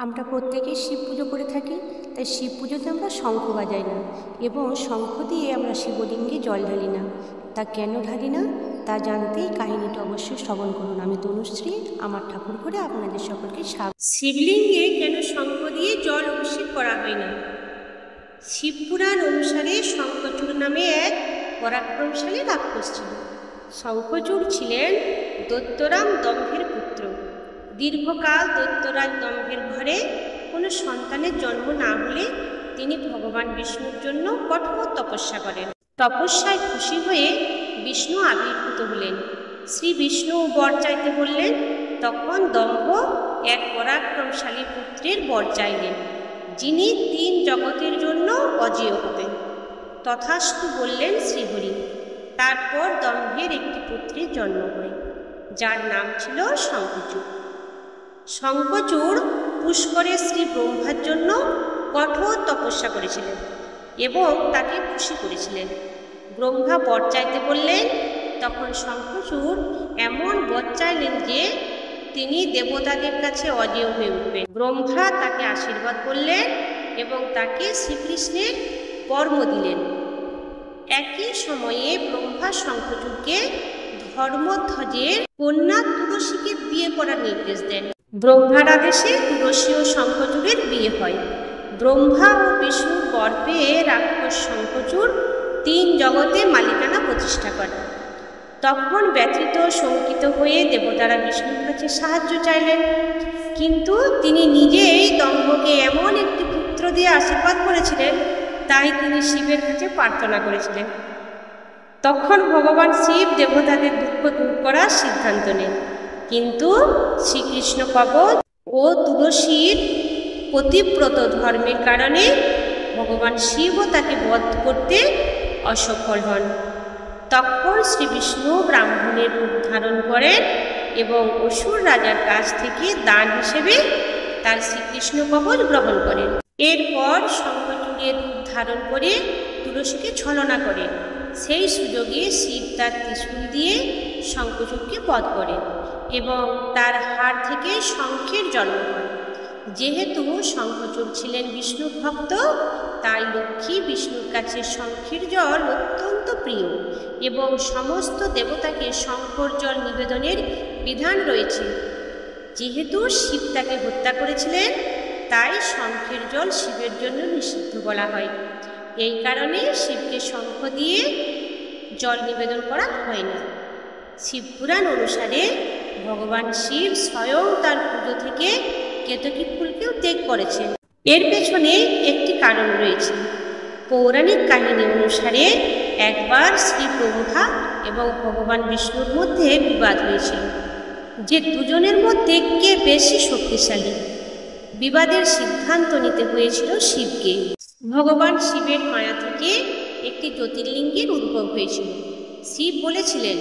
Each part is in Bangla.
আমরা প্রত্যেকেই শিব পুজো করে থাকি, তাই শিব পুজোতে আমরা শঙ্খ বাজাই না এবং শঙ্খ দিয়ে আমরা শিবলিঙ্গে জল ঢালি না। তা কেন ঢালি না তা জানতেই কাহিনীটা অবশ্যই শ্রবণ করুন। আমি তনুশ্রী, আমার ঠাকুর ঘরে আপনাদের সকলকে স্বাগত। শিবলিঙ্গে কেন শঙ্খ দিয়ে জল অভিষেক করা হয় না? শিবপুরাণ অনুসারে শঙ্খচূড় নামে এক পরাক্রমশালী রাক্ষস ছিল। শঙ্খচূড় ছিলেন দৈত্যরাম দম্ভের পুত্র। দীর্ঘকাল দৈত্যরাজ দম্ভের ঘরে কোনো সন্তানের জন্ম না হলে তিনি ভগবান বিষ্ণুর জন্য কঠোর তপস্যা করেন। তপস্যায় খুশি হয়ে বিষ্ণু আবির্ভূত হলেন। শ্রী বিষ্ণু বর চাইতে বললেন। তখন দম্ভ এক পরাক্রমশালী পুত্রের বর চাইলেন, যিনি 3 জগতের জন্য অজেয় হবেন। তথাস্তু বললেন শ্রীহরি। তারপর দম্ভের একটি পুত্রের জন্ম হয়, যার নাম ছিল শঙ্খচূড়। শঙ্খচূড় পুষ্করে শ্রী ব্রহ্মার জন্য কঠোর তপস্যা করেছিলেন এবং তাকে খুশি করেছিলেন। ব্রহ্মা বর চাইতে বললেন। তখন শঙ্খচূড় এমন বর চাইলেন যে তিনি দেবতাদের কাছে অজেয় হয়ে উঠবেন। ব্রহ্মা তাকে আশীর্বাদ করলেন এবং তাকে শ্রীকৃষ্ণের বর্ম দিলেন। একই সময়ে ব্রহ্মা শঙ্খচূড়কে ধর্মধ্বজের কন্যা তুলসীকে বিয়ে করার নির্দেশ দেন। ব্রহ্মার আদেশে তুলসী ও শঙ্খচূড়ের বিয়ে হয়। ব্রহ্মা ও বিষ্ণুর বর পেয়ে রাক্ষস শঙ্খচূড় 3 জগতে মালিকানা প্রতিষ্ঠা করে। তখন ব্যথিত শঙ্কিত হয়ে দেবতারা বিষ্ণুর কাছে সাহায্য চাইলেন, কিন্তু তিনি নিজেই দম্ভকে এমন একটি পুত্র দিয়ে আশীর্বাদ করেছিলেন, তাই তিনি শিবের কাছে প্রার্থনা করেছিলেন। তখন ভগবান শিব দেবতাদের দুঃখ দূর করার সিদ্ধান্ত নেন, কিন্তু শ্রীকৃষ্ণ কবচ ও তুলসীর পতিব্রত ধর্মের কারণে ভগবান শিবও তাকে বধ করতে অসফল হন। তখন শ্রী বিষ্ণু ব্রাহ্মণের রূপ ধারণ করেন এবং অসুর রাজার কাছ থেকে দান হিসেবে তার শ্রীকৃষ্ণ কবচ গ্রহণ করেন। এরপর শঙ্খচূড়ের রূপ ধারণ করে তুলসীকে ছলনা করেন। সেই সুযোগে শিব তার ত্রিশূল দিয়ে শঙ্খচূড়কে বধ করেন এবং তার হাড় থেকে শঙ্খের জন্ম হয়। যেহেতু শঙ্খচূড় ছিলেন বিষ্ণু ভক্ত, তাই লক্ষ্মী বিষ্ণুর কাছে শঙ্খের জল অত্যন্ত প্রিয় এবং সমস্ত দেবতাকে শঙ্খর জল নিবেদনের বিধান রয়েছে। যেহেতু শিব তাকে হত্যা করেছিলেন, তাই শঙ্খের জল শিবের জন্য নিষিদ্ধ বলা হয়। এই কারণে শিবকে শঙ্খ দিয়ে জল নিবেদন করা হয় না। শিবপুরাণ অনুসারে ভগবান শিব স্বয়ং তার পুজো থেকে কেতকী ফুলকেও ত্যাগ করেছেন। এর পেছনে একটি কারণ রয়েছে। পৌরাণিক কাহিনী অনুসারে একবার শ্রী ব্রহ্মা এবং ভগবান বিষ্ণুর মধ্যে বিবাদ হয়েছিল যে দুজনের মধ্যে কে বেশি শক্তিশালী। বিবাদের সিদ্ধান্ত নিতে হয়েছিল শিবকে। ভগবান শিবের মায়া থেকে একটি জ্যোতির্লিঙ্গের উদ্ভব হয়েছিল। শিব বলেছিলেন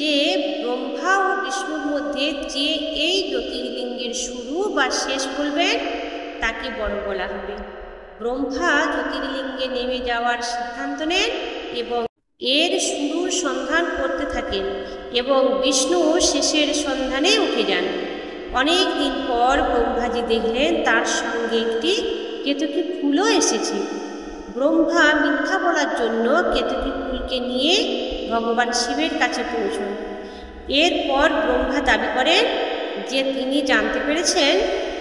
যে ব্রহ্মা ও বিষ্ণুর মধ্যে যে এই জ্যোতির্লিঙ্গের শুরু বা শেষ বলবেন তাকে বড় বলা হবে। ব্রহ্মা জ্যোতির্লিঙ্গে নেমে যাওয়ার সিদ্ধান্ত নেন এবং এর শুরুর সন্ধান করতে থাকেন এবং বিষ্ণু শেষের সন্ধানে উঠে যান। অনেক দিন পর ব্রহ্মাজি দেখলেন তার সঙ্গে একটি কেতকী ফুলও এসেছে। ব্রহ্মা মিথ্যা বলার জন্য কেতকী ফুলকে নিয়ে ভগবান শিবের কাছে পৌঁছন। এরপর ব্রহ্মা দাবি করেন যে তিনি জানতে পেরেছেন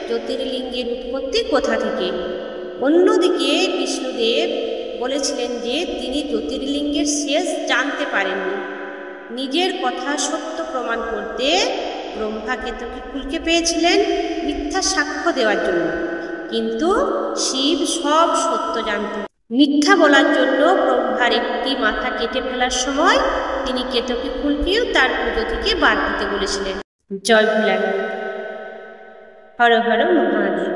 জ্যোতির্লিঙ্গের উৎপত্তি কোথা থেকে। অন্যদিকে বিষ্ণুদেব বলেছিলেন যে তিনি জ্যোতির্লিঙ্গের শেষ জানতে পারেননি। নিজের কথা সত্য প্রমাণ করতে ব্রহ্মা কেতকী ফুলকে পেয়েছিলেন মিথ্যা সাক্ষ্য দেওয়ার জন্য, কিন্তু শিব সব সত্য জানতেন। মিথ্যা বলার জন্য ব্রহ্মার একটি মাথা কেটে ফেলার সময় তিনি কেতকী ফুলকেও তার পুজো থেকে বাদ দিতে বলেছিলেন। জয় ভোলানাথ। হর হর মহাদেব।